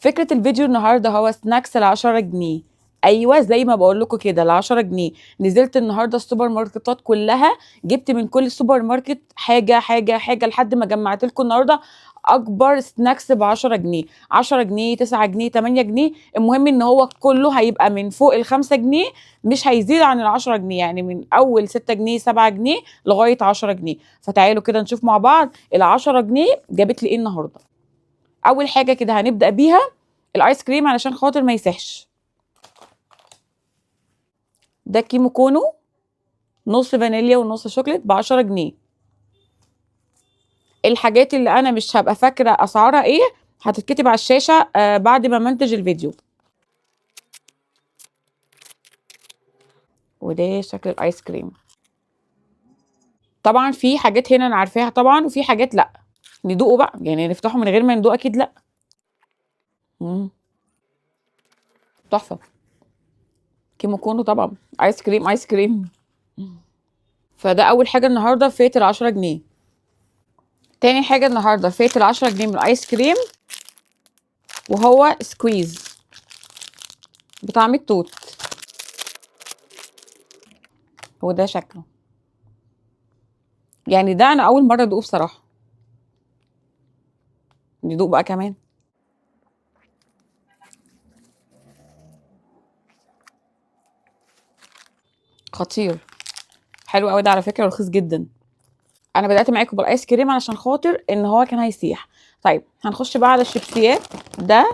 فكرة الفيديو النهارده هو سناكس ال10 جنيه. ايوه زي ما بقول لكم كده ال10 جنيه. نزلت النهارده السوبر ماركتات كلها، جبت من كل سوبر ماركت حاجه حاجه حاجه لحد ما جمعت لكم النهارده اكبر سناكس ب10 جنيه. 10 جنيه، 9 جنيه، 8 جنيه، المهم ان هو كله هيبقى من فوق ال5 جنيه، مش هيزيد عن ال10 جنيه، يعني من اول 6 جنيه 7 جنيه لغايه 10 جنيه. فتعالوا كده نشوف مع بعض ال10 جنيه جابت لي ايه النهارده. اول حاجه كده هنبدا بيها الايس كريم علشان خاطر ما يسحش. ده كيمو كونو، نص فانيليا ونص شوكليت ب10 جنيه. الحاجات اللي انا مش هبقى فاكره اسعارها ايه هتتكتب على الشاشه بعد ما منتج الفيديو. وده شكل الايس كريم. طبعا في حاجات هنا انا عارفاها طبعا، وفي حاجات لا. ندوقه بقى، يعني نفتحه من غير ما ندوق اكيد لا. مم. تحفه. كيمو كونو طبعا، ايس كريم ايس كريم. فده اول حاجه النهارده فئه ال10 جنيه. تاني حاجه النهارده فئه ال10 جنيه من الايس كريم، وهو سكويز بطعم التوت. وده شكله، يعني ده انا اول مره ادوقه بصراحه. ندوق بقى كمان. خطير. حلو قوي ده على فكره، ورخيص جدا. انا بدات معاكم بالايس كريم علشان خاطر ان هو كان هيسيح. طيب هنخش بقى على الشيبسيات. ده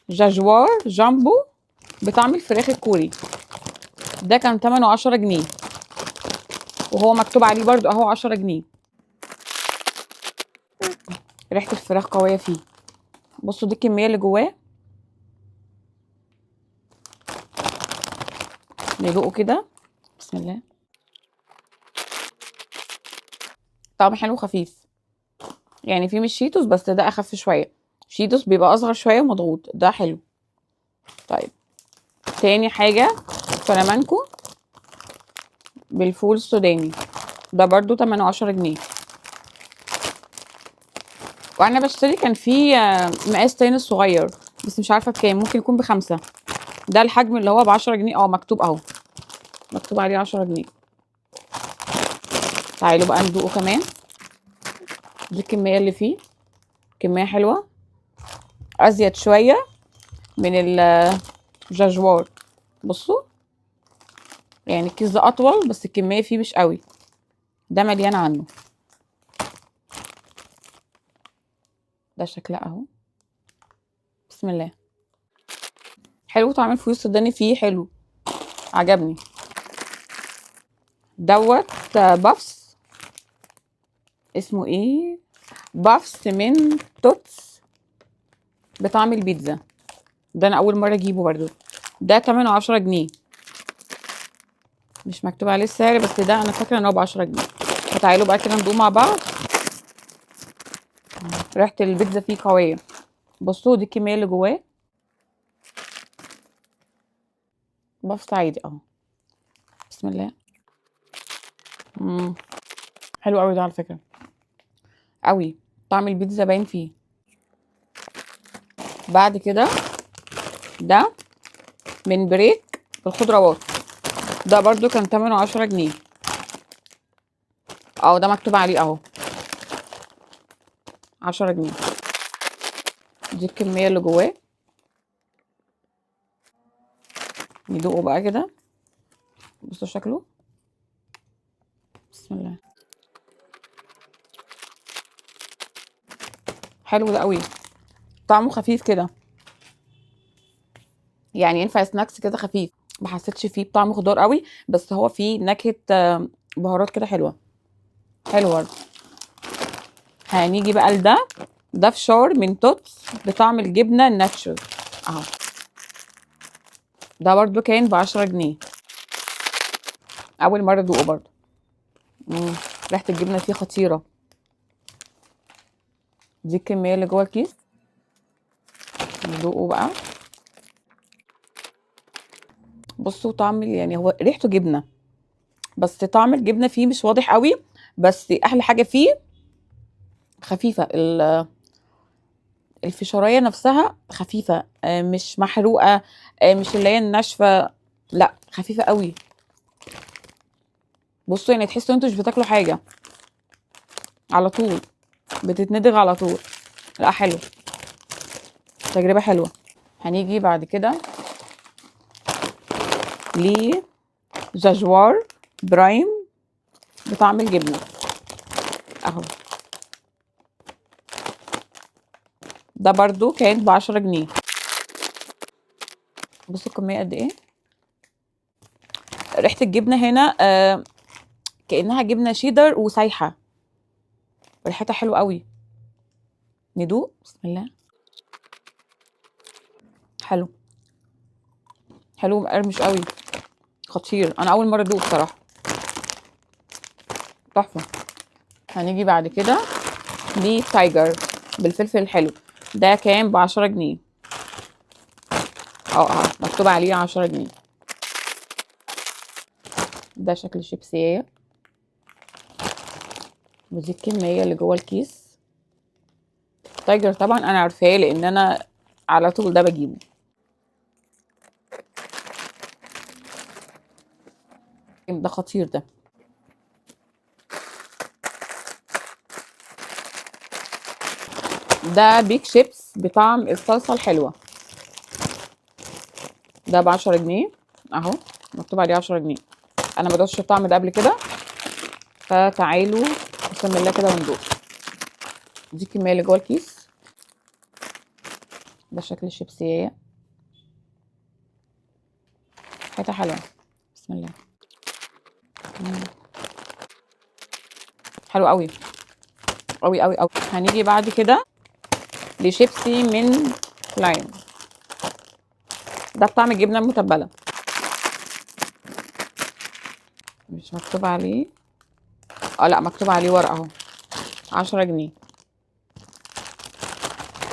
جاجوار جامبو بطعم الفراخ الكوري. ده كان ثمنه 10 جنيه، وهو مكتوب عليه برضو اهو 10 جنيه. ريحه الفراخ قويه فيه. بصوا دي الكميه اللي جواه. ندوقه كده. بسم الله. طعم حلو خفيف، يعني في مش شيتوس بس ده اخف شويه. شيتوس بيبقى اصغر شويه ومضغوط، ده حلو. طيب تاني حاجه فلامانكو بالفول السوداني. ده برضو 18 جنيه. وانا بشتري كان في مقاس تاني الصغير، بس مش عارفه بكام، ممكن يكون ب5. ده الحجم اللي هو ب10 جنيه، مكتوب اهو، مكتوب عليه 10 جنيه. تعالوا بقى ندوقه كمان. دي الكميه اللي فيه، كميه حلوه، ازيد شويه من الجاجوار. بصوا، يعني الكيس ده اطول بس الكميه فيه مش قوي. ده مليان عنه. ده شكلها اهو. بسم الله. حلو طعم الفول السوداني فيه حلو، عجبني. دوت بافس. اسمه ايه؟ بافس من توتس بطعم البيتزا. ده انا اول مره اجيبه برضو. ده ثمنه 10 جنيه. مش مكتوب عليه السعر، بس ده انا فاكره ان هو ب10 جنيه. فتعالوا بقى كده ندوق مع بعض. ريحه البيتزا فيه قويه. بصوا دي الكميه اللي جواه. بافس عادي اهو. بسم الله. حلو قوي ده على فكره، قوي. طعم البيتزا باين فيه. بعد كده ده من بريك بالخضروات. ده برضو كان ثمنه 10 جنيه. ده مكتوب عليه اهو 10 جنيه. دي الكمية اللي جواه. ندوقه بقى كده. بصوا شكله. بسم الله. حلو ده قوي. طعمه خفيف كده، يعني ينفع سناكس كده خفيف. ما حسيتش فيه بطعم خضار قوي، بس هو فيه نكهة بهارات كده حلوة. حلو برضه. هنيجي بقى لده. ده فشار من توتس بطعم الجبنة الناتشو اهو. ده برضو كان ب10 جنيه. اول مرة ادوقه برضو. ريحة الجبنة فيه خطيرة. دي الكمية اللي جوه الكيس. ندوقه بقى. بصوا طعم، يعني هو ريحته جبنة بس طعم الجبنة فيه مش واضح قوي. بس احلى حاجة فيه خفيفة الفشارية نفسها خفيفة، مش محروقة، مش اللي هي الناشفة، لا خفيفة قوي. بصوا يعني تحسوا انتوا مش بتاكلوا حاجة، على طول بتتندغ على طول. لا حلو، تجربة حلوة. هنيجي بعد كده لجاجوار برايم بطعم الجبنة اهو. ده برضو كان ب10 جنيه. بصوا الكمية قد ايه. ريحة الجبنة هنا كأنها جبنة شيدر وسايحة، ريحتها حلوة قوي. ندوق بسم الله. حلو، حلو مقرمش قوي، خطير. انا اول مرة ادوق بصراحة، تحفة. هنيجي بعد كده لتايجر بالفلفل الحلو. ده كان ب10 جنيه. مكتوب عليه 10 جنيه. ده شكل الشيبسية، ودي الكمية اللي جوه الكيس. تايجر طبعا انا عارفاه لان انا على طول ده بجيبه. ده خطير ده. ده بيك شيبس بطعم الصلصة الحلوة. ده ب10 جنيه اهو، مكتوب عليه 10 جنيه. انا ما دوقتش الطعم ده قبل كده، فتعالوا بسم الله كده وندوق. دي الكمية اللي جوه الكيس. ده شكل الشيبسية، حاجة حلوة. بسم الله. حلو قوي قوي قوي قوي. هنيجي بعد كده لشيبسي من لاين. ده بطعم الجبنة المتبلة. مش مكتوب عليه، لا مكتوب عليه ورقة اهو، 10 جنيه.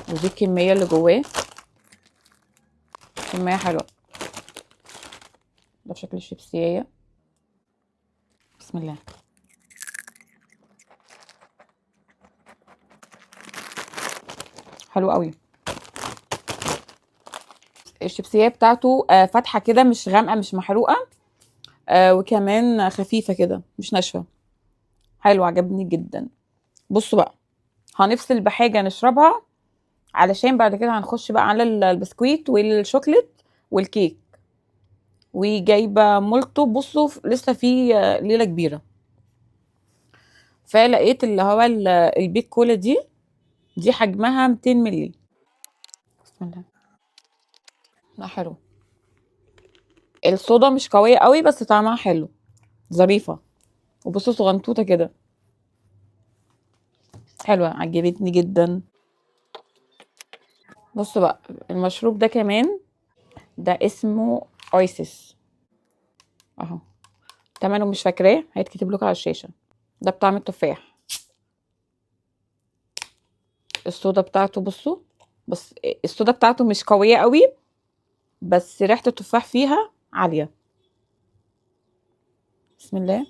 ودي الكمية اللي جواه، كمية حلوة. ده شكل الشيبسية. بسم الله. حلو قوي. الشيبسية بتاعته فاتحة كده، مش غامقة مش محروقة، وكمان خفيفة كده مش ناشفة. حلو، عجبني جدا. بصوا بقى، هنفصل بحاجة نشربها علشان بعد كده هنخش بقى على البسكويت والشوكليت والكيك. وجايبة مولتو. بصوا لسه في ليلة كبيرة، فلقيت اللي هو البيك كولا دي حجمها 200 مللي. بسم الله. لا حلو. الصودا مش قوية قوي بس طعمها حلو، ظريفة. وبصوا صغنطوطة كده، حلوة عجبتني جدا. بصوا بقى المشروب ده كمان، ده اسمه اويسيس اهو. تمنه مش فاكراه، هيتكتب لكم على الشاشة. ده بطعم التفاح. الصودا بتاعته بصوا، بس الصودا بتاعته مش قوية قوي، بس ريحة التفاح فيها عالية. بسم الله.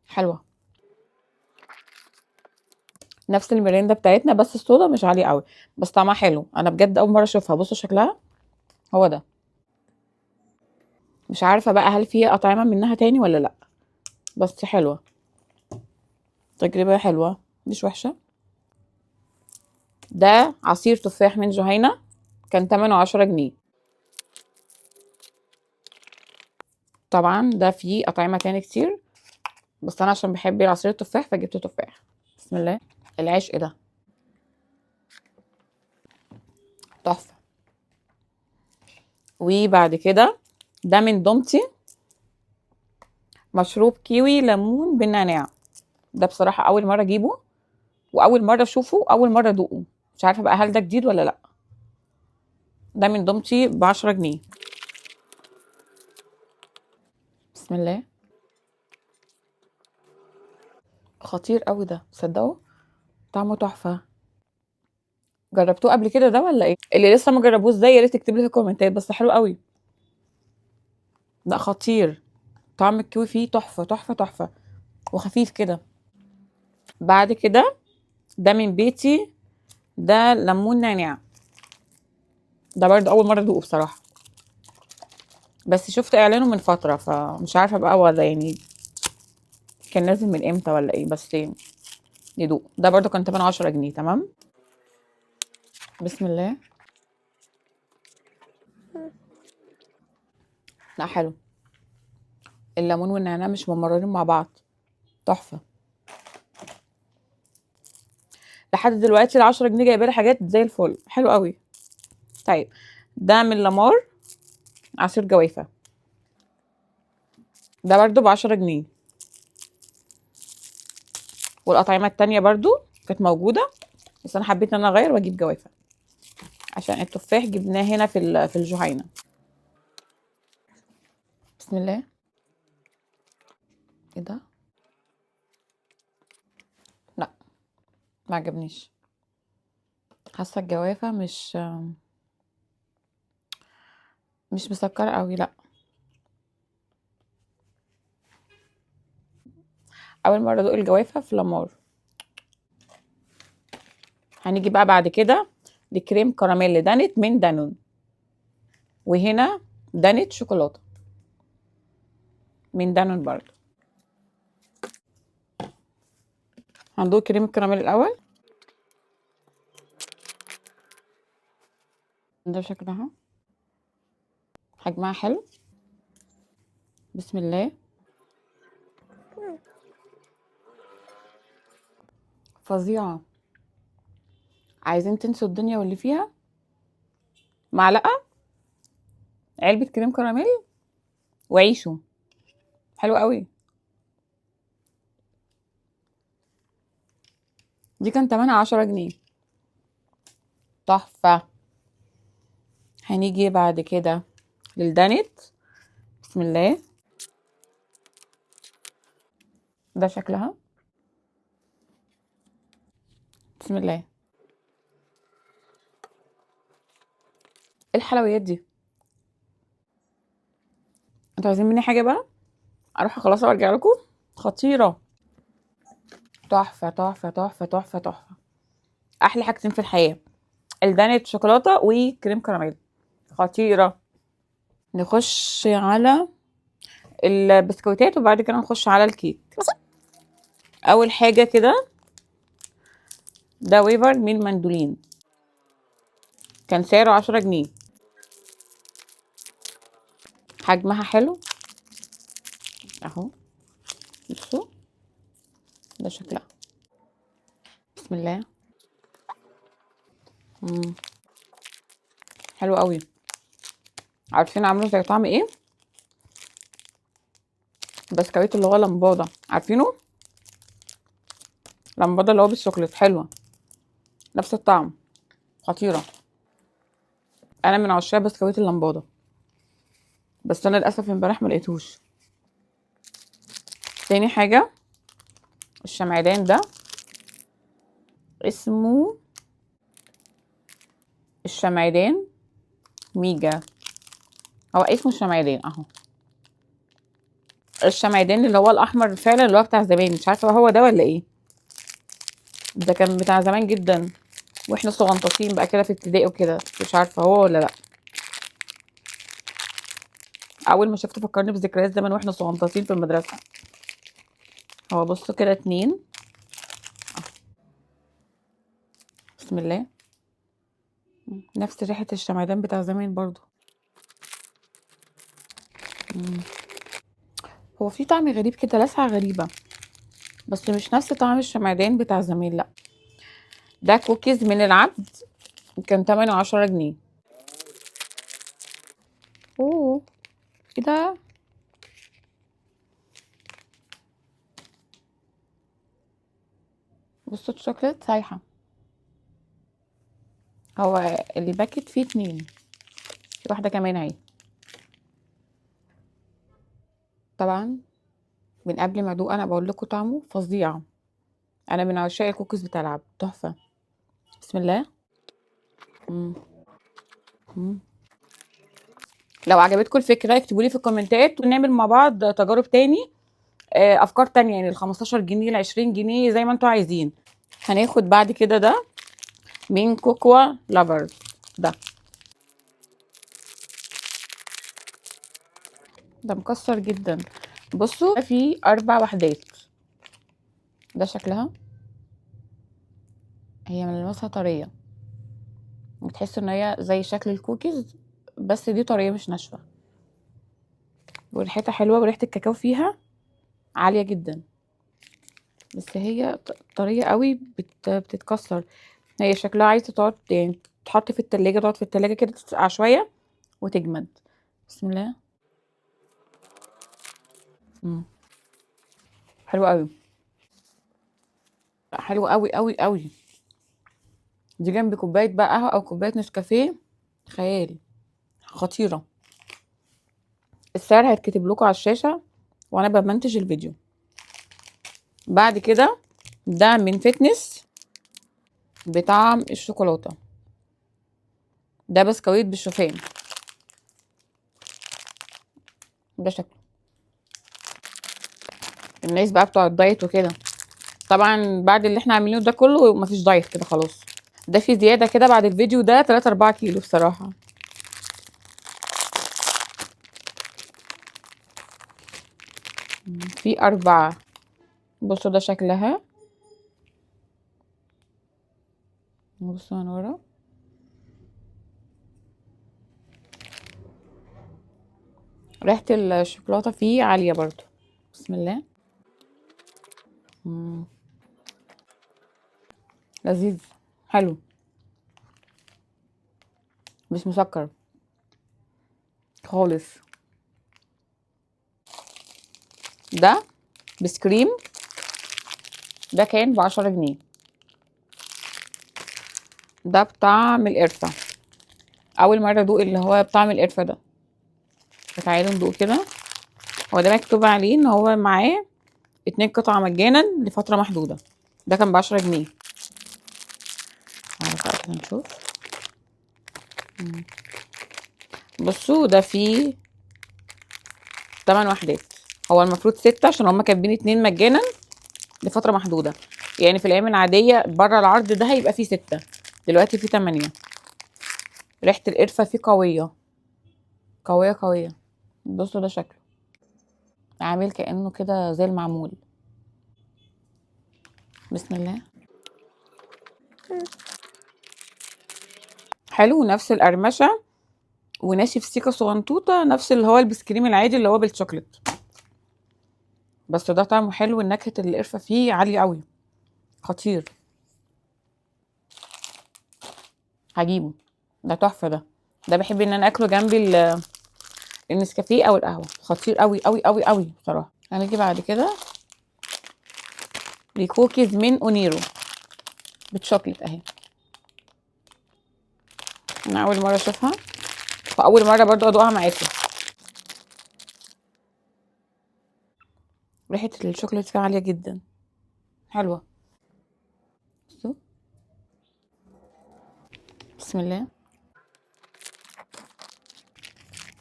حلوة، نفس الميريندا بتاعتنا بس الصودا مش عالية قوي، بس طعمها حلو. انا بجد اول مرة اشوفها. بصوا شكلها هو ده. مش عارفة بقى هل في اطعمة منها تاني ولا لا، بس حلوة، تجربة حلوة مش وحشة. ده عصير تفاح من جهينة، كان تمنه 10 جنيه. طبعا ده فيه اطعمة تاني كتير، بس انا عشان بحب العصير التفاح فجبت تفاح. بسم الله. العشق ده تحفة. وبعد كده ده من دومتي، مشروب كيوي ليمون بالنعناع. ده بصراحة أول مرة أجيبه، وأول مرة أشوفه، وأول مرة أدوقه. مش عارفة بقى هل ده جديد ولا لأ. ده من دومتي ب10 جنيه. بسم الله. خطير قوي ده، تصدقوا طعمه تحفة. جربتوه قبل كده ده ولا ايه؟ اللي لسه ما جربوش ازاي يا ريت تكتب لي في الكومنتات، بس حلو قوي. لا خطير، طعم الكيوي فيه تحفة تحفة تحفة، وخفيف كده. بعد كده ده من بيتي ده ليمون نعناع، ده برضه اول مره ادوقه بصراحه، بس شفت اعلانه من فتره فمش عارفه بقى ولا يعني كان نازل من امتى ولا ايه، بس ندوق. ده برضه كان 18 جنيه. تمام. بسم الله. لا حلو، الليمون والنعناع مش ممررين مع بعض، تحفه. لحد دلوقتي ال10 جنيه جايبه لي حاجات زي الفل، حلو قوي. طيب ده من لامار، عصير جوافه، ده برضه ب10 جنيه. والاطعمه التانية برضه كانت موجوده، بس انا حبيت ان انا اغير واجيب جوافه عشان التفاح جبناه هنا في الجهينه. بسم الله. ايه ده؟ لا ما عجبنيش، حاسه الجوافه مش مسكره قوي، لا. اول مره ادوق الجوافه في لامار. هنيجي بقى بعد كده لكريم كراميل دانت من دانون، وهنا دانت شوكولاته من دانون برضو. هندوق كريم الكراميل الاول. ده شكلها، حجمها حلو. بسم الله. فظيعه. عايزين تنسوا الدنيا واللي فيها؟ معلقه علبه كريم كراميل وعيشوا، حلو قوي. دي كان تمنها 10 جنيه، تحفه. هنيجي بعد كده للدانت. بسم الله. ده شكلها. بسم الله. ايه الحلويات دي؟ انتوا عايزين مني حاجه بقى؟ اروح اخلصها وارجع لكم. خطيره، تحفه تحفه تحفه تحفه تحفه. احلى حاجتين في الحياه، الدانت شوكولاته وكريم كراميل، خطيره. نخش على البسكويتات وبعد كده نخش على الكيك. اول حاجه كده ده ويفر من مندولين، كان سعره 10 جنيه. حجمها حلو اهو، بصوا ده شكلها. بسم الله. مم. حلو قوي. عارفين عامله زي طعم ايه؟ بسكويت اللي هو لمبادة، عارفينه؟ لمبادة اللي هو بالشوكولات، حلوة نفس الطعم، خطيرة. انا من عشاق بسكويت اللمبادة، بس انا للاسف امبارح ما لقيتهوش. تاني حاجة الشمعدان ده، اسمه الشمعدان ميجا، هو اسمه الشمعدان اهو. الشمعدان اللي هو الاحمر فعلا اللي هو بتاع زمان، مش عارفة هو ده ولا ايه. ده كان بتاع زمان جدا واحنا صغنطاطين بقى كده في ابتدائي وكده، مش عارفة هو ولا لا. اول ما شفته فكرني بذكريات زمان واحنا صغنطاطين في المدرسة. هو بصوا كده 2. بسم الله. نفس ريحة الشمعدان بتاع زمان برضو. مم. هو في طعم غريب كده، لسعة غريبة، بس مش نفس طعم الشمعدان بتاع زمان، لا. ده كوكيز من العبد، كان تمنه 10 جنيه. اوه، ايه ده؟ بصوا الشوكولات سايحة. هو الباكت فيه 2، في واحدة كمان اهي. طبعا من قبل ما ادوق انا بقول لكم طعمه فظيع، انا من عشاق الكوكيز بتاع العبد، تحفة. بسم الله. مم. مم. لو عجبتكم الفكرة اكتبوا لي في الكومنتات ونعمل مع بعض تجارب تاني، افكار تانية، يعني ال15 جنيه ال20 جنيه زي ما انتوا عايزين. هناخد بعد كده ده من كوكوا لافرز. ده مكسر جدا. بصوا في 4 وحدات. ده شكلها، هي ملمسها طريه، بتحس ان هي زي شكل الكوكيز بس دي طريه مش ناشفه، وريحتها حلوه وريحه الكاكاو فيها عاليه جدا، بس هي طريه قوي بتتكسر. هي شكلها عايزه تقعد يعني تحط في التلاجة، تقعد في التلاجة كده تسقع شويه وتجمد. بسم الله. حلو قوي، حلو قوي قوي قوي. دي جنب كوبايه بقى قهوه او كوبايه نسكافيه، خيال، خطيره. السعر هيتكتب لكم على الشاشه وانا بمنتج الفيديو. بعد كده ده من فتنس بطعم الشوكولاته، ده بسكويت بالشوفان. ده شكله الناس بقى بتوع الدايت وكده، طبعا بعد اللي احنا عاملينه ده كله مفيش دايت كده خلاص. ده في زياده كده بعد الفيديو ده 3 4 كيلو بصراحه. في 4. بصوا ده شكلها، بصوا من ورا، ريحه الشوكولاته فيه عاليه برضو. بسم الله. مم. لذيذ، حلو، مش مسكر خالص. ده بسكريم، ده كان ب10 جنيه. ده بطعم القرفة، أول مرة أدوق اللي هو بطعم القرفة ده. فتعالوا ندوق كده. هو ده مكتوب عليه إن هو معاه 2 قطع مجانا لفترة محدودة. ده كان ب10 جنيه. تعالوا بقى كده نشوف. بصوا ده فيه 8 وحدات. هو المفروض 6 عشان هما كاتبين 2 مجانا لفترة محدودة. يعني في الأيام العادية بره العرض ده هيبقى فيه 6، دلوقتي فيه 8. ريحة القرفة فيه قوية قوية قوية. بصوا ده شكله عامل كأنه كده زي المعمول. بسم الله. حلو، نفس القرمشة وناشف سيكة صغنطوطة، نفس اللي هو البسكريم العادي اللي هو بالشوكليت، بس ده طعمه حلو. نكهة القرفة فيه عالية قوي، خطير. هجيبه، ده تحفة. ده بحب ان انا اكله جنبي النسكافيه او القهوة. خطير قوي قوي قوي قوي بصراحة. هنيجي بعد كده لكوكيز من اونيرو بالشوكليت اهي. انا اول مرة اشوفها واول مرة برضو ادوقها معاكم. ريحة الشوكليت فيها عالية جدا، حلوة. بصوا. بسم الله.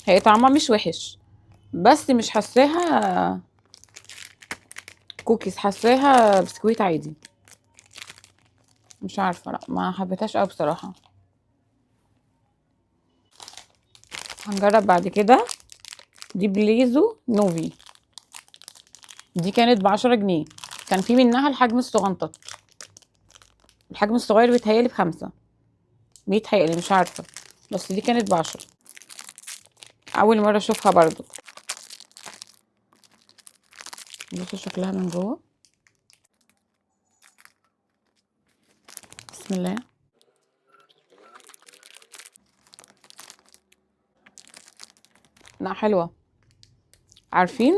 هي طعمها مش وحش بس مش حاساها كوكيز، حاساها بسكويت عادي. مش عارفة، لا ما حبيتهاش قوي بصراحة. هنجرب بعد كده دي بليزو نوفي. دي كانت ب10 جنيه. كان في منها الحجم الصغنطط، الحجم الصغير بيتهيألي ب5، بيتهيألي مش عارفة، بس دي كانت ب10. أول مرة أشوفها برضو. بصوا شكلها من جوه. بسم الله. لا حلوة. عارفين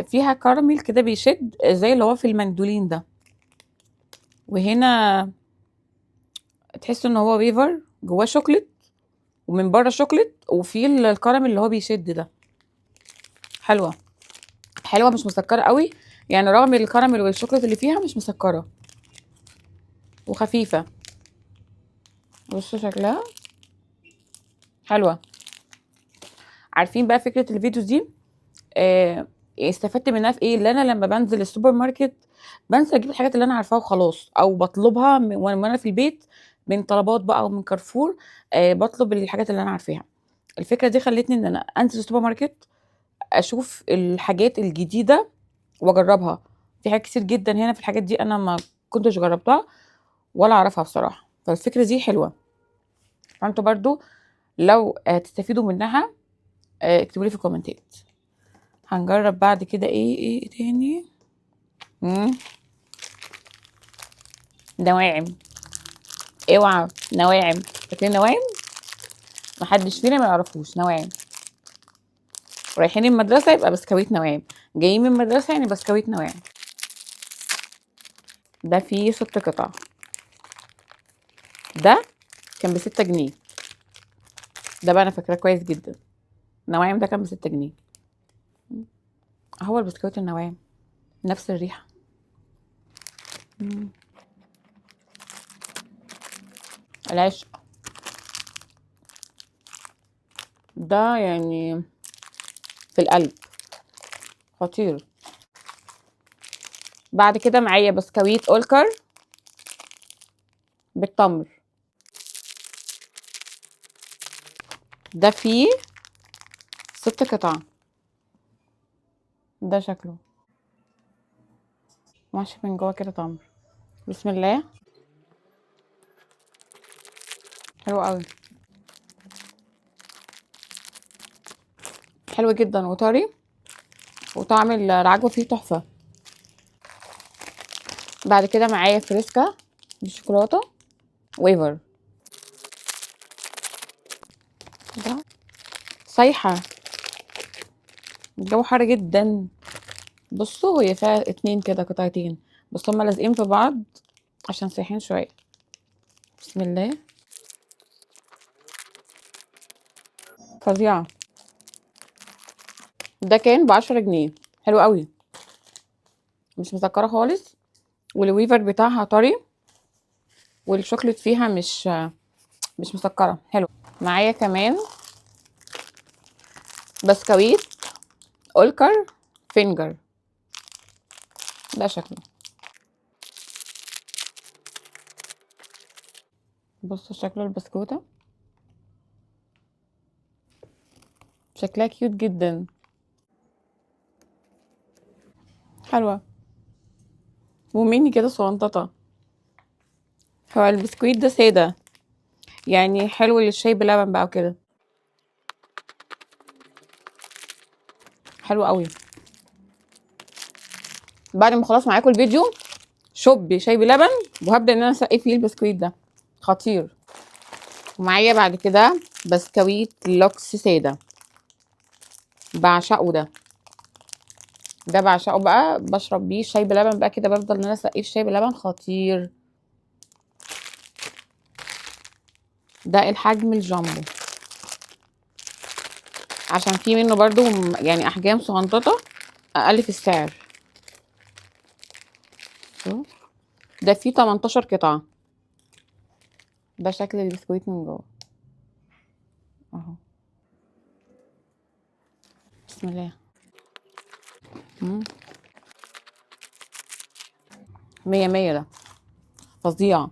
فيها كراميل كده بيشد زي اللي هو في المندولين ده، وهنا تحس ان هو ويفر جواه شوكليت ومن بره شوكليت، وفي الكراميل اللي هو بيشد ده. حلوة حلوة، مش مسكرة قوي يعني، رغم الكراميل والشوكليت اللي فيها مش مسكرة وخفيفة. بصوا شكلها حلوة. عارفين بقى فكرة الفيديو دي استفدت منها في ايه؟ اللي انا لما بنزل السوبر ماركت بنسى اجيب الحاجات اللي انا عارفاها وخلاص، او بطلبها وانا في البيت من طلبات بقى او من كارفور. بطلب الحاجات اللي انا عارفاها. الفكره دي خلتني ان انا انزل السوبر ماركت، اشوف الحاجات الجديده واجربها. في حاجات كتير جدا هنا في الحاجات دي انا ما كنتش جربتها ولا اعرفها بصراحه، فالفكره دي حلوه. فانتوا برضو لو تستفيدوا منها اكتبوا لي في الكومنتات. هنجرب بعد كده ايه تاني. مم. نواعم. اوعى نواعم. فاكرين نواعم؟ محدش فينا ما يعرفوش نواعم. رايحين المدرسه يبقى بسكويت نواعم، جايين من المدرسه يعني بسكويت نواعم. ده فيه 6 قطع. ده كان ب6 جنيه. ده بقى انا فاكراه كويس جدا. نواعم ده كان ب6 جنيه. هو البسكويت النواعم نفس الريحه. مم. العشق. ده يعني في القلب. خطير. بعد كده معايا بسكويت اولكر بالتمر. ده فيه 6 قطع. ده شكله ماشي من جوه كده تمر. بسم الله. حلو قوي. حلو جدا وطري، وطعم العجوه فيه تحفه. بعد كده معايا فريسكا بالشوكولاته ويفر. ده سايحه. الجو حر جدا. بصوا هي فيها 2 كده قطعتين، بس هما لازقين في بعض عشان سايحين شويه. بسم الله. فظيعه. ده كان ب10 جنيه. حلو قوي. مش مسكره خالص، والويفر بتاعها طري، والشوكليت فيها مش مسكره. حلو. معايا كمان بسكويت اولكر فينجر. ده شكله. بصوا شكل البسكوته. شكلها كيوت جدا. حلوه ومني كده صغنططه. هو البسكويت ده ساده، يعني حلو للشاي بلبن بقى وكده. حلو قوي. بعد ما خلاص معاكم الفيديو شوب شاي بلبن، وهبدا ان انا اسقي فيه البسكويت ده. خطير. ومعايا بعد كده بسكويت لوكس ساده. بعشقه ده. ده بعشقه بقى، بشرب بيه شاي بلبن بقى كده، بفضل ان انا اسقيه في شاي بلبن. خطير. ده الحجم الجامبو، عشان في منه برضو يعني احجام صغنططه اقل في السعر. ده فيه 18 قطعه. ده شكل البسكويت من جوه اهو. بسم الله. مية مية. ده فظيع.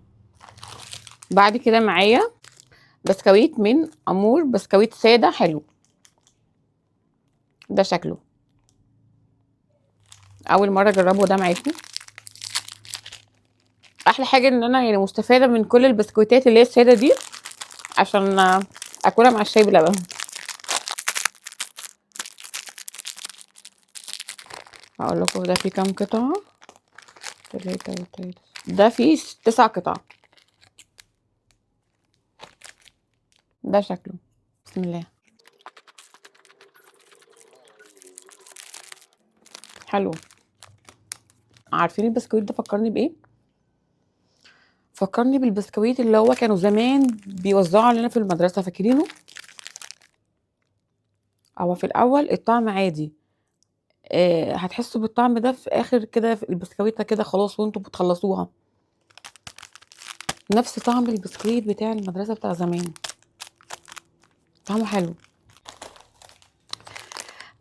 بعد كده معايا بسكويت من امور، بسكويت ساده حلو. ده شكله. اول مره اجربه ده معاكم. احلى حاجه ان انا يعني مستفاده من كل البسكويتات اللي هي الساده دي، عشان اكلها مع الشاي بلبن. هقول لكم ده فيه كام قطعه. 3 ده فيه 9 قطع. ده شكله. بسم الله. حلو. عارفين البسكويت ده فكرني بايه؟ فكرني بالبسكويت اللي هو كانوا زمان بيوزعوا علينا في المدرسه، فاكرينه؟ هو في الاول الطعم عادي، هتحسوا بالطعم ده في اخر كده في البسكويته كده خلاص وانتوا بتخلصوها. نفس طعم البسكويت بتاع المدرسه بتاع زمان. طعمه حلو.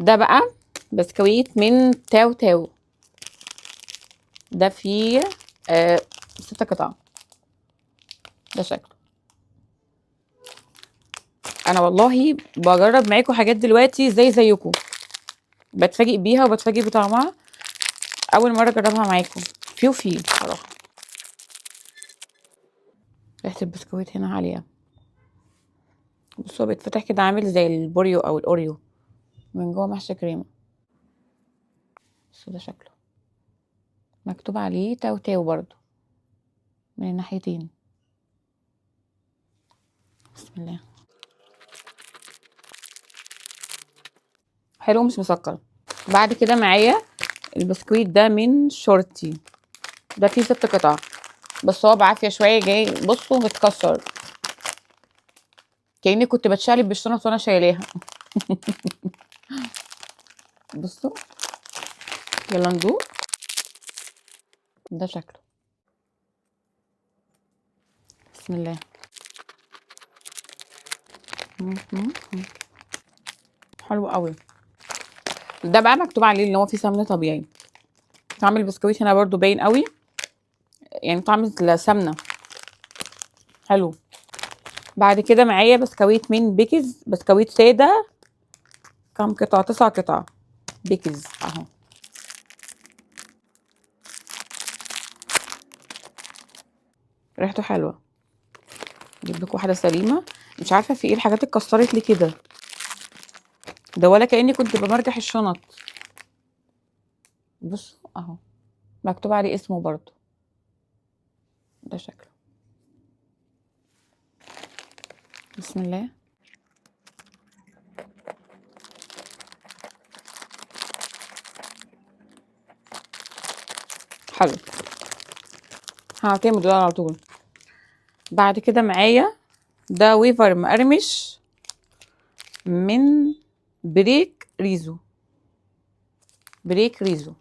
ده بقى بسكويت من تاو تاو. ده فيه 6 قطع. ده شكله. انا والله بجرب معاكم حاجات دلوقتي زيكم، بتفاجئ بيها وبتفاجئ بطعمها. اول مره اجربها معاكم. فيه بصراحه. ريحه البسكويت هنا عاليه. بصوا بيتفتح كده عامل زي البوريو او الاوريو، من جوه محشي كريمه. بصوا ده شكله. مكتوب عليه تاو تاو برضو من الناحيتين. بسم الله. حلو مش مسكر. بعد كده معايا البسكويت ده من شورتي. ده فيه 6 قطع، بس هو بعافيه شويه جاي. بصوا متكسر، كأني كنت بتشقلب بالشنط وانا شايلاها. بصوا. يلا ندوق. ده شكله. بسم الله. حلو قوي. ده بقى مكتوب عليه ان هو فيه سمنه طبيعي. طعم البسكويت هنا برضو باين قوي، يعني طعم السمنه حلو. بعد كده معايا بسكويت من بيكز، بسكويت ساده. كام قطعه؟ 9 قطع بيكز اهو. ريحته حلوه. اجيب لكم واحده سليمه. مش عارفه في ايه الحاجات اتكسرت لي كده. ده ولا كاني كنت بمرجح الشنط. بصوا اهو، مكتوب عليه اسمه برضو. ده شكله. بسم الله. حلو. هعتمد على طول. بعد كده معايا ده ويفر مقرمش من بريك ريزو. بريك ريزو.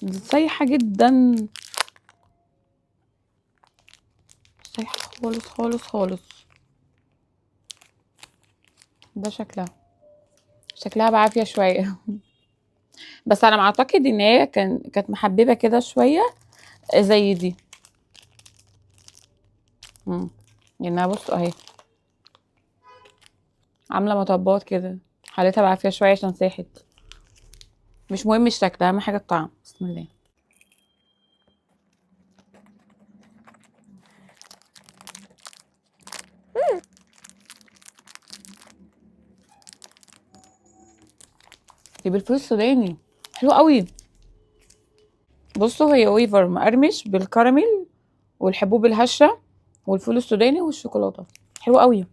دي سايحة جدا، سايحة خالص خالص خالص. ده شكلها بعافية شوية. بس على ما اعتقد ان هي كانت محببة كده شوية زي دي. لانها بصوا اهي عاملة مطبات كده. حالتها بعافية شوية عشان ساحت. مش مهم الشكل، اهم حاجة الطعم. بسم الله. دي بالفول السوداني. حلو قوي. بصوا هي ويفر مقرمش بالكراميل والحبوب الهشة والفول السوداني والشوكولاتة. حلو قوي.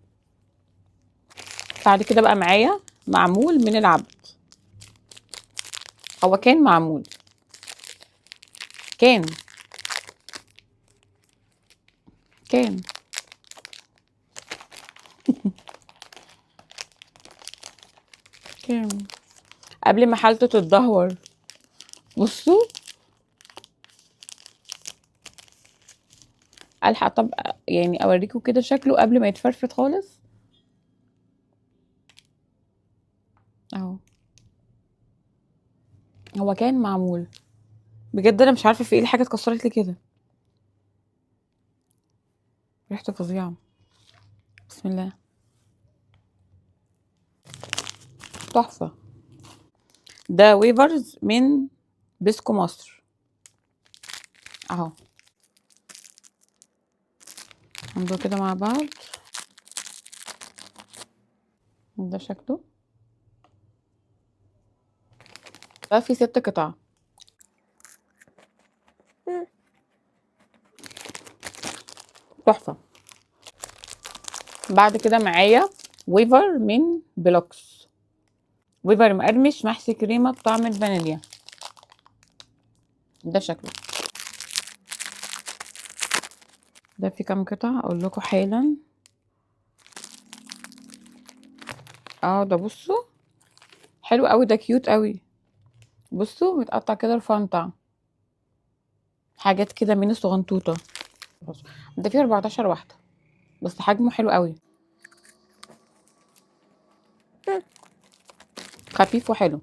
بعد كده بقى معايا معمول من العبد. هو كان معمول. كان كان كان قبل ما حالته تتدهور. بصوا. الحق طب يعني اوريكم كده شكله قبل ما يتفرفت خالص. اهو. هو كان معمول. بجد انا مش عارفه في ايه الحاجه اتكسرت لي كده. ريحته فظيعه. بسم الله. تحفه. ده ويفرز من بسكو مصر. اهو. هندول كده مع بعض. ده شكله. ده فيه 6 قطع. تحفه. بعد كده معايا ويفر من بلوكس. ويفر مقرمش محشي كريمه بطعم الفانيليا. ده شكله. ده في كام قطعه اقول لكم حالا. ده بصوا حلو قوي. ده كيوت قوي. بصوا متقطع كده رفنطع، حاجات كده من صغنطوطه. بص. ده فيه 14 واحده، بس حجمه حلو قوي. خفيف وحلو.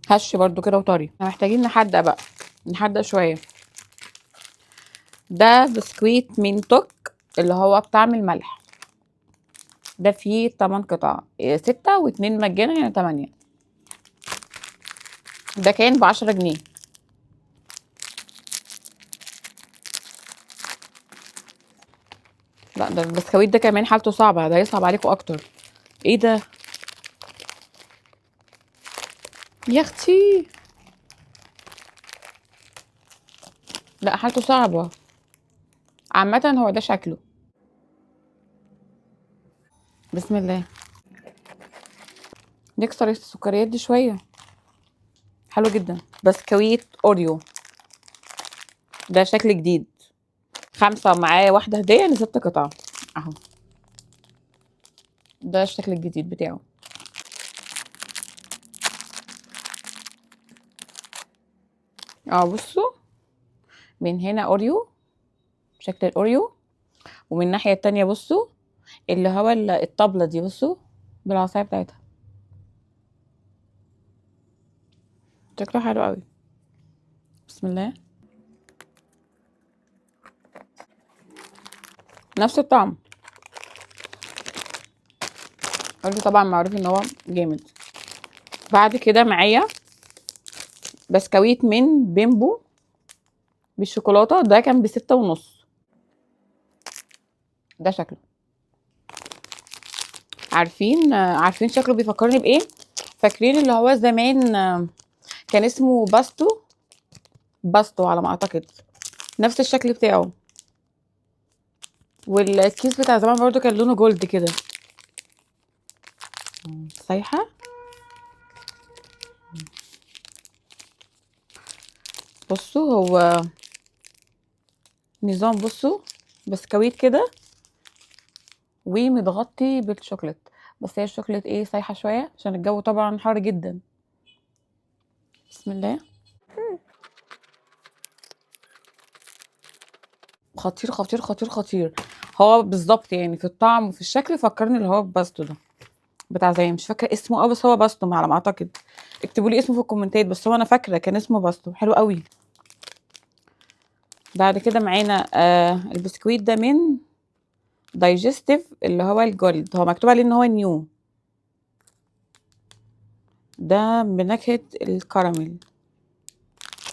هش برضو كده وطري. احنا محتاجين نحدق بقى، نحدق شويه. ده بسكويت من توك اللي هو بطعم الملح، ده فيه 8 قطع، 6 و2 مجانا يعني 8. ده كان ب10 جنيه. لا ده البسكويت ده كمان حالته صعبة، ده هيصعب عليكم اكتر. ايه ده يا اختي؟ لا حالته صعبة. عامة هو ده شكله. بسم الله. نكسر السكريات دي شوية. حلو جدا. بسكويت اوريو، ده شكل جديد، 5 ومعاه واحدة هدية يعني 6 قطع اهو. ده الشكل الجديد بتاعه. اه بصوا، من هنا اوريو، شكل الاوريو، ومن الناحية التانية بصوا اللي هو الطبلة دي، بصوا بالعصاية بتاعتها، شكله حلو قوي. بسم الله. نفس الطعم، قلت طبعا معروف ان هو جامد. بعد كده معايا بسكويت من بيمبو بالشوكولاتة، ده كان ب6.5. ده شكله، عارفين شكله بيفكرني بايه؟ فاكرين اللي هو زمان كان اسمه باستو على ما اعتقد، نفس الشكل بتاعه. والكيس بتاع زمان برضو كان لونه جولد كده. سايحة. بصوا هو نظام، بصوا بسكويت كده ومتغطي بالشوكولات، بس هي الشوكولات ايه سايحة شوية عشان الجو طبعا حار جدا. بسم الله. خطير خطير خطير خطير. هو بالظبط يعني في الطعم وفي الشكل فكرني اللي هو باستو ده بتاع زي، مش فاكره اسمه قوي بس هو باستو على ما اعتقد. اكتبوا لي اسمه في الكومنتات، بس هو انا فاكره كان اسمه باستو، حلو قوي. بعد كده معانا البسكويت ده من دايجستيف اللي هو الجولد، هو مكتوب عليه ان هو نيو، ده بنكهه الكراميل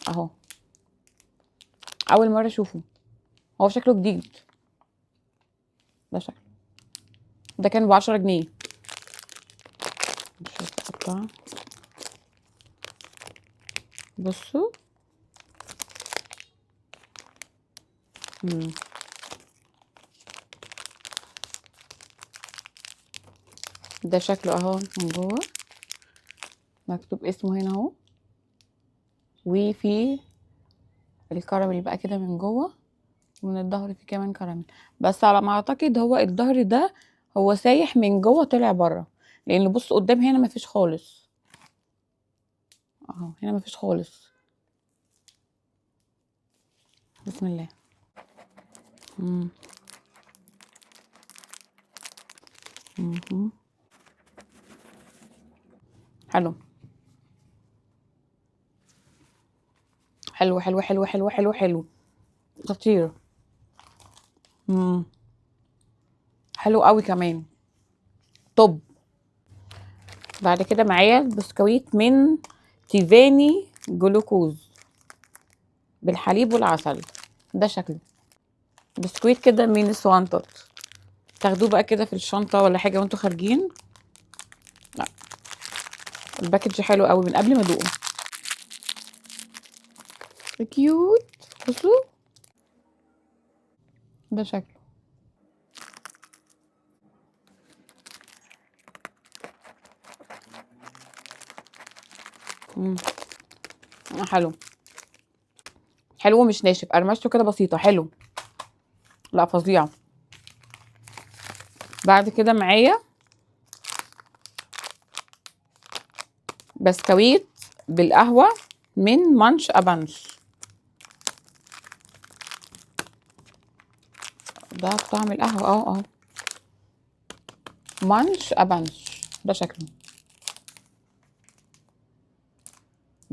اهو. اول مره اشوفه، هو شكله جديد. ده شكله، ده كان ب10 جنيه. نشوف القطعة. بصوا. مم. ده شكله اهو من جوه، مكتوب اسمه هنا اهو، وفي الكراميل بقى كده من جوه، ومن الظهر في كمان كراميل. بس على ما اعتقد هو الظهر ده هو سايح من جوه طلع بره، لان بص قدام هنا مفيش خالص اهو، هنا مفيش خالص. بسم الله. مم. مم. حلو حلو حلو حلو حلو حلو حلو، خطير. مم. حلو قوي كمان. طب بعد كده معايا البسكويت من تيفاني جلوكوز بالحليب والعسل، ده شكله بسكويت كده ميني سوانتات، تاخدوه بقى كده في الشنطه ولا حاجه وانتوا خارجين. لا الباكج حلو قوي من قبل ما ادوقه. كيوت. بصوا ده شكله. مم. حلو حلو، مش ناشف، قرمشته كده بسيطه، حلو. لا فظيع. بعد كده معايا بسكويت بالقهوه من مانش ابانش، ده بطعم القهوه اهو. مانش ابانش، ده شكله.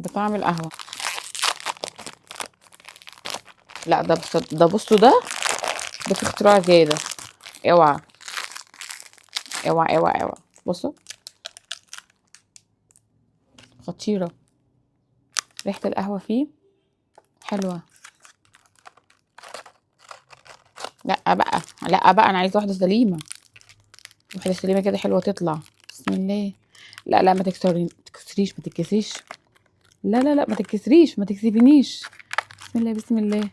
بطعم القهوه. لا ده ده بصوا ده في اختراع زياده. اوعى اوعى اوعى اوعى. بصوا خطيره، ريحه القهوه فيه حلوه. لا بقى، لا بقى، انا عايزه واحده سليمه، واحده سليمه كده حلوه تطلع. بسم الله. لا لا، ما تكسريش، ما تتكسريش. لا لا لا، ما تتكسريش، ما تكسبنيش. بسم الله بسم الله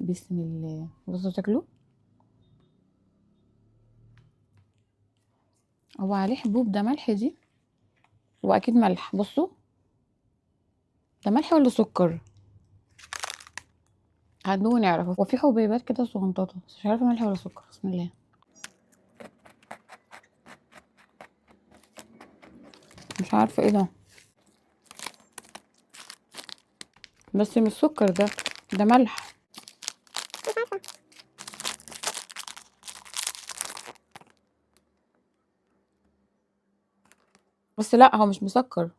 بسم الله. بصوا شكله، هو عليه حبوب، ده ملح دي، هو اكيد ملح. بصوا ده ملح ولا سكر؟ هندوق نعرف. هو في حبيبات كده صغنططه بس مش عارفه ملح ولا سكر. بسم الله. مش عارفه ايه ده، بس مش سكر ده ملح. بس لا هو مش مسكر،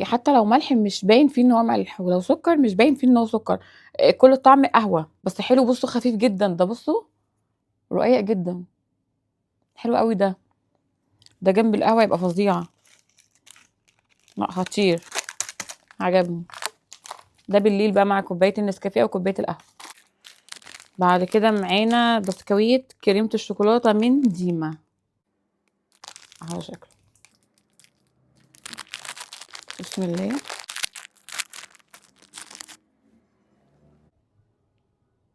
حتى لو ملح مش باين فيه ان هو ملح، ولو سكر مش باين فيه ان هو سكر. كل الطعم قهوه بس حلو. بصوا خفيف جدا ده، بصوا رقيق جدا، حلو قوي ده جنب القهوه يبقى فظيع. لا خطير، عجبني. ده بالليل بقى مع كوبايه النسكافيه او كوبايه القهوه. بعد كده معانا بسكويت كريمه الشوكولاته من ديما. اهو شكله. بسم الله.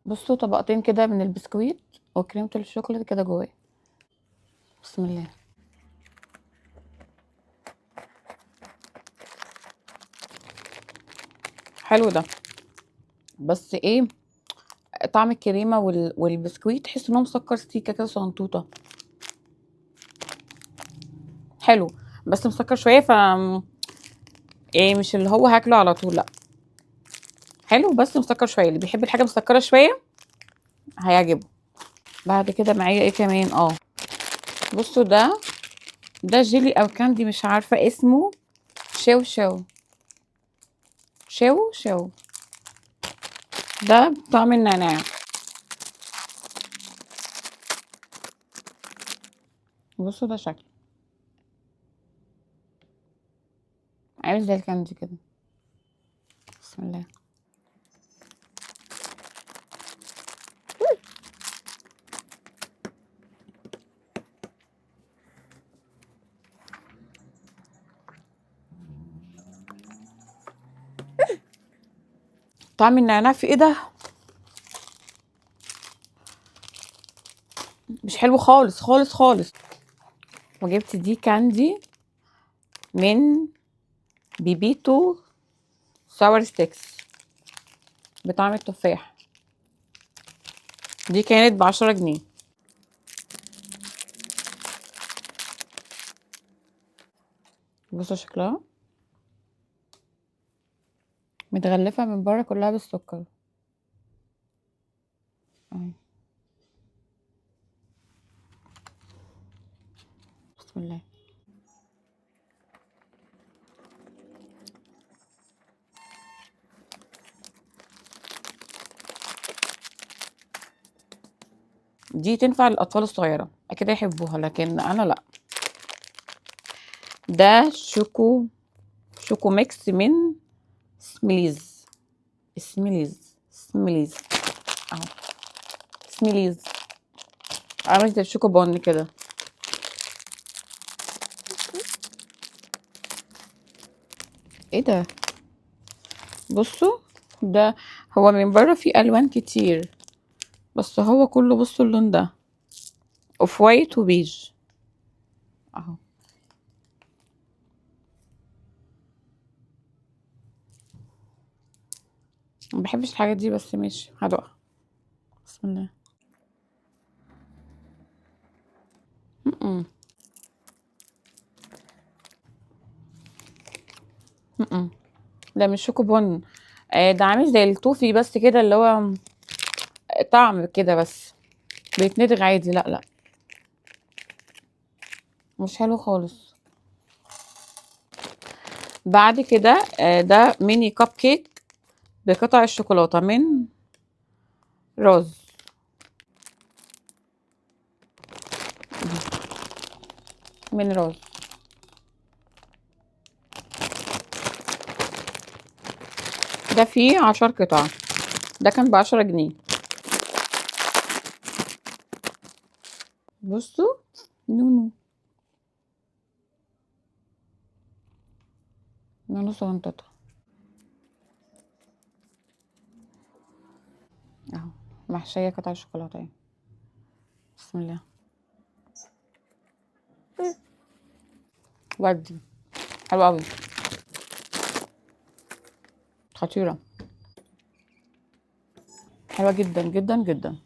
بصوا طبقتين كده من البسكويت وكريمه الشوكولاته كده جواه. بسم الله. حلو ده، بس ايه، طعم الكريمه والبسكويت تحس ان هو مسكر سيكه كده صغنطوطه. حلو بس مسكر شويه، ايه مش اللي هو هاكله على طول، لا. حلو بس مسكر شويه، اللي بيحب الحاجه مسكره شويه هيعجبه. بعد كده معايا ايه كمان؟ بصوا ده جيلي او كاندي مش عارفه اسمه. شو شو شو شو. ده طعم النعناع. بصوا ده شكله عامل زي الكاندي كده. بسم الله. طعم النعناع في ايه ده؟ مش حلو خالص خالص خالص. وجبت دي كاندي من بيبيتو ساور ستيكس بطعم التفاح. دي كانت ب10 جنيه. بصوا شكلها متغلفة من بره كلها بالسكر. بسم الله. دي تنفع للأطفال الصغيرة أكيد يحبوها، لكن أنا لأ. ده شوكو ميكس من سميليز. سميليز اهو. سميليز عامل زي الشوكو بون كده. ايه ده؟ بصوا ده، هو من بره فيه ألوان كتير بس هو كله، بصوا اللون ده اوف وايت وبيج اهو. ما بحبش الحاجات دي بس ماشي هدوقها. بسم الله. م-م. م-م. ده مش شوكو بون. ده عامل زي التوفي بس كده، اللي هو طعم كده بس بيتندغ عادي. لا لا مش حلو خالص. بعد كده ده ميني كب كيك بقطع الشوكولاته من روز. من روز ده فيه 10 قطع، ده كان ب10 جنيه. بصوا نونو، نونو صغنططة اهو، محشية قطع شوكولاتة اهي. بسم الله. ودي حلوة اوي، خطيرة، حلوة جدا جدا جدا.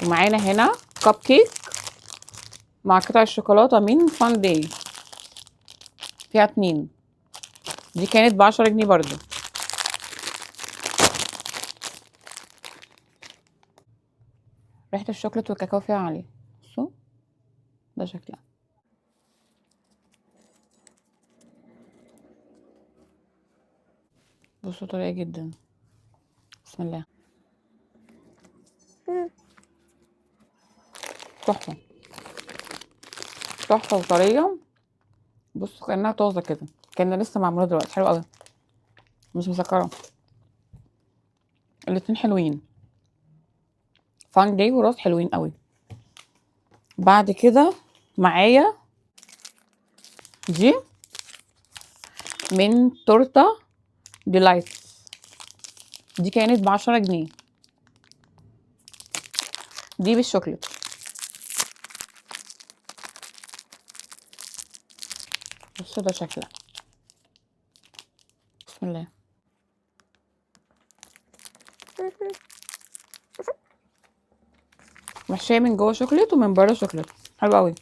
ومعانا هنا كب كيك مع قطع الشوكولاتة من فان داي، فيها 2، دي كانت ب10 جنيه برضو. ريحة الشوكولات والكاكاو فيها عالية. بصوا ده شكلها، بصوا طرية جدا. بسم الله. تحفة تحفة وطرية. بصوا كأنها طازة كده، كأنها لسه معمولة دلوقتي، حلوة اوي، مش مسكرة. الاتنين حلوين، فان داي وراس حلوين قوي. بعد كده معايا دي من تورته ديلايت، دي كانت ب10 جنيه، دي بالشوكليت. بصوا ده شكلها، بسم الله. محشيه من جوه شوكليت ومن بره شوكليت، حلو قوي،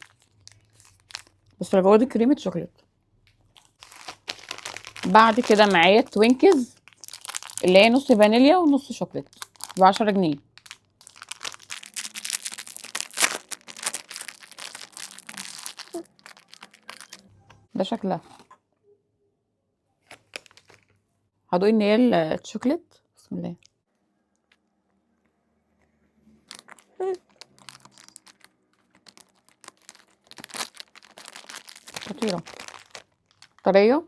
بس اللي جوه دي كريمه شوكليت. بعد كده معايا توينكز اللي هي نص فانيليا ونص شوكليت، ب10 جنيه. ده شكلها، هدوق ان هي الشوكليت. بسم الله. خطيره، طريه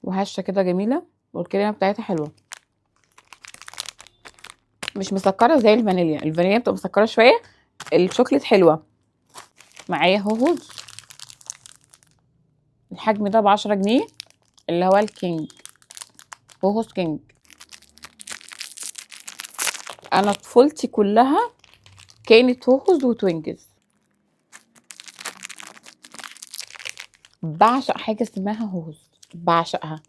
وهشه كده جميله، والكريمه بتاعتها حلوه، مش مسكره زي الفانيليا، الفانيليا بتبقى مسكره شويه، الشوكليت حلوه. معايا هوهوز، الحجم ده ب10 جنيه، اللي هو الكينج، هوهوز كينج. انا طفولتي كلها كانت هوهوز وتوينجز، بعشق حاجه اسمها هوهوز، بعشقها.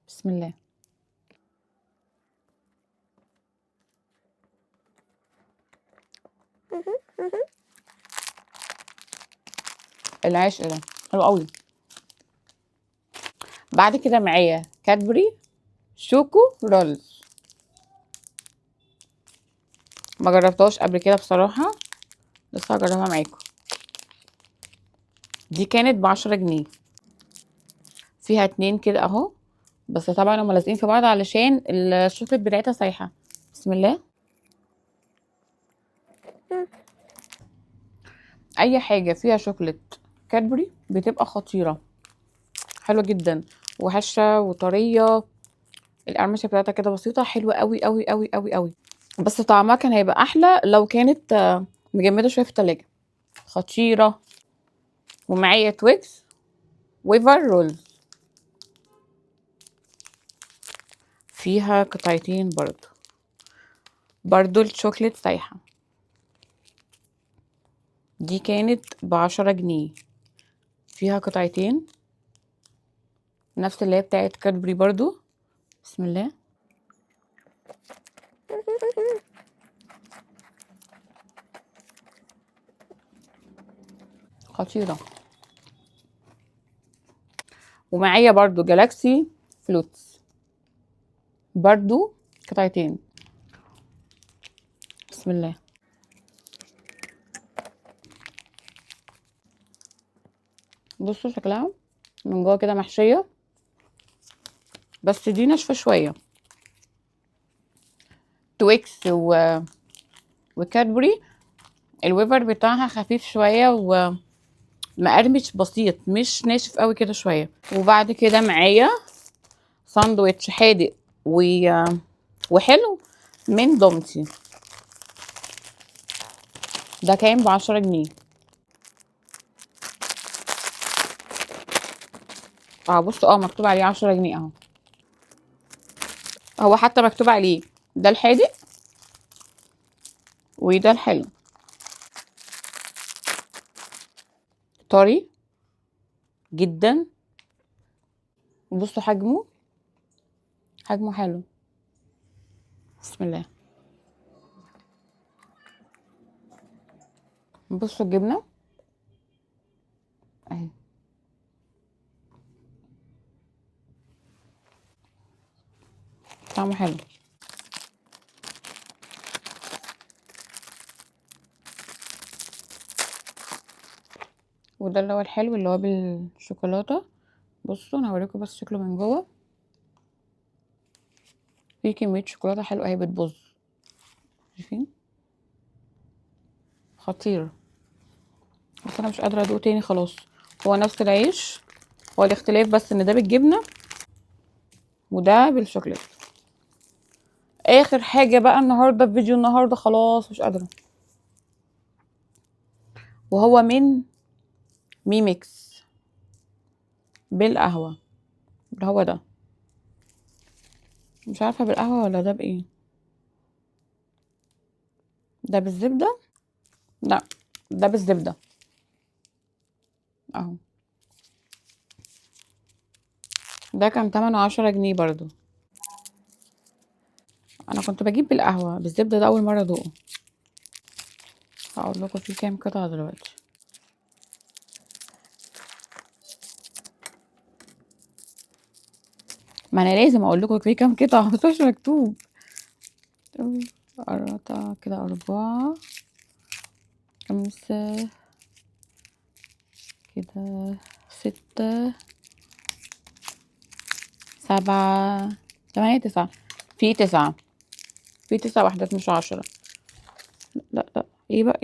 بسم الله. العشق ده حلو قوي. بعد كده معايا كادبري شوكو رولز، ما جربتهاش قبل كده بصراحه، بس هجربها معاكم. دي كانت ب10 جنيه، فيها 2 كده اهو، بس طبعا هما لازقين في بعض علشان الشوكليت بتاعتها سايحه. بسم الله. اي حاجه فيها شوكليت كادبري بتبقى خطيره، حلوه جدا وهشه وطريه، القرمشه بتاعتها كده بسيطه، حلوه قوي قوي قوي قوي قوي. بس طعمها كان هيبقى احلى لو كانت مجمده شويه في التلاجة، خطيره. ومعايا تويكس ويفر رولز، فيها قطعتين برضو الشوكليت سايحه، دي كانت ب10 جنيه، فيها قطعتين نفس اللي هي بتاعت كادبري برضو. بسم الله. خطيرة. ومعايا برضو جالاكسي فلوتس، برضو قطعتين. بسم الله. بصوا شكلها من جوه كده محشيه، بس دي ناشفه شويه. تويكس وكادبري الويفر بتاعها خفيف شويه ومقرمش بسيط، مش ناشف قوي كده شويه. وبعد كده معايا ساندوتش حادق وحلو من دومتي. ده كان ب10 جنيه. بصوا مكتوب عليه 10 جنيه اهو. هو حتى مكتوب عليه ده الحادق وده الحلو. طري جدا. بصوا حجمه حلو. بسم الله. بصوا الجبنه اهي، طعمه حلو. وده اللي هو الحلو اللي هو بالشوكولاته. بصوا انا هوريكم بس شكله من جوه. في كميه شوكولاته حلوه اهي بتبظ، شايفين؟ خطير. بس انا مش قادره ادوق تاني خلاص. هو نفس العيش، هو الاختلاف بس ان ده بالجبنه وده بالشوكولاته. اخر حاجه بقى النهارده في فيديو النهارده، خلاص مش قادره، وهو من ميميكس بالقهوه. اللي هو ده، مش عارفه بالقهوه ولا ده بايه. ده بالزبده. لا، ده بالزبده اهو. ده كان تمنه 10 جنيه برضو. انا كنت بجيب بالقهوه، بالزبده ده اول مره ادوقه. هقول لكم فيه كام قطعه دلوقتي. ما انا لازم اقول لكم فيه كام قطعه بس مش مكتوب. قرطة كده 4 5 كده 6 7 8 9. في 9. في 9 وحدات مش 10. لا ايه بقى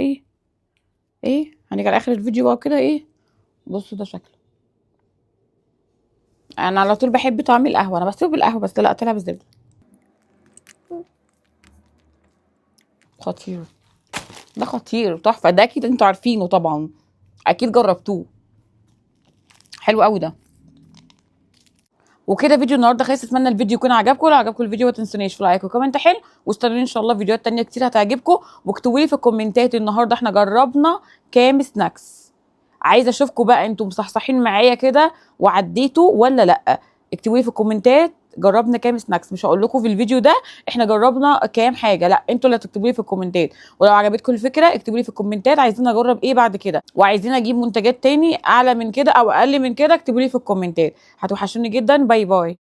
ايه هنيجي على اخر الفيديو بقى كده ايه. بصوا ده شكله. انا على طول بحب طعم القهوه، انا بسيبه بالقهوه بس لا طلع بالزبده. خطير. ده خطير تحفه، ده اكيد انتوا عارفينه طبعا، اكيد جربتوه. حلو قوي ده. وكده فيديو النهارده خلص. اتمنى الفيديو يكون عجبكم. لو عجبكم الفيديو ما تنسونيش في لايك وكومنت حلو، واستنوني ان شاء الله فيديوهات تانية كتير هتعجبكم. واكتبوا لي في الكومنتات النهارده احنا جربنا كام سناكس. عايزه اشوفكم بقى انتم مصحصحين معايا كده وعديتوا ولا لا. اكتبوا لي في الكومنتات جربنا كام سناكس. مش هقول لكم في الفيديو ده احنا جربنا كام حاجه، لا انتوا اللي هتكتبوا لي في الكومنتات. ولو عجبتكم الفكره اكتبوا لي في الكومنتات عايزين اجرب ايه بعد كده، وعايزين اجيب منتجات تاني اعلى من كده او اقل من كده اكتبوا لي في الكومنتات. هتوحشوني جدا. باي باي.